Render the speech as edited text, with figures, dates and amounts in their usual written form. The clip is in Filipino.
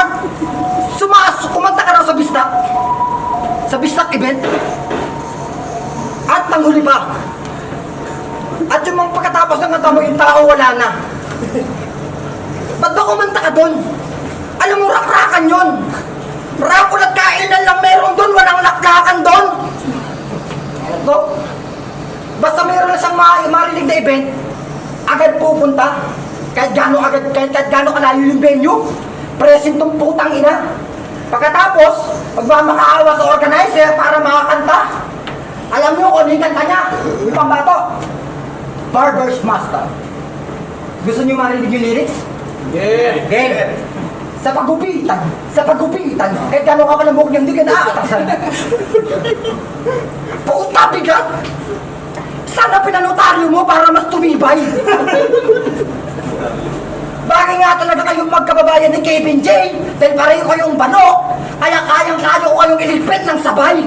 At kumanta ka raw sa bistak. Sa bistak event. At nanghuli pa. At yung mga pagkatapos ng kanta mo, yung tao wala na. Ba't ba kumanta ka doon? Alam mo, rakrakan yun. Rakul at kainan lang meron doon, walang laklakan doon. Ito. Basta meron na siyang marinig na event, agad pupunta. Kahit gano'ng kalayo yung venue, present tong putang ina. Pagkatapos, magmamakaawa sa organizer para makakanta. Alam niyo kung ano yung kanta niya? Yung pambato. Barber's Master. Gusto niyo marinig yung lyrics? Yeah. Game. Sa pagupitan, kahit gano'n ka palamok niyang di ka naaatasan. Puta bigat! Sana pinanotaryo mo para mas tumibay. Bagay nga talaga kayong magkababayan ni Kevin J. Dahil pareho kayong bano, kaya kayang-kaya ko kayong iligpit ng sabay.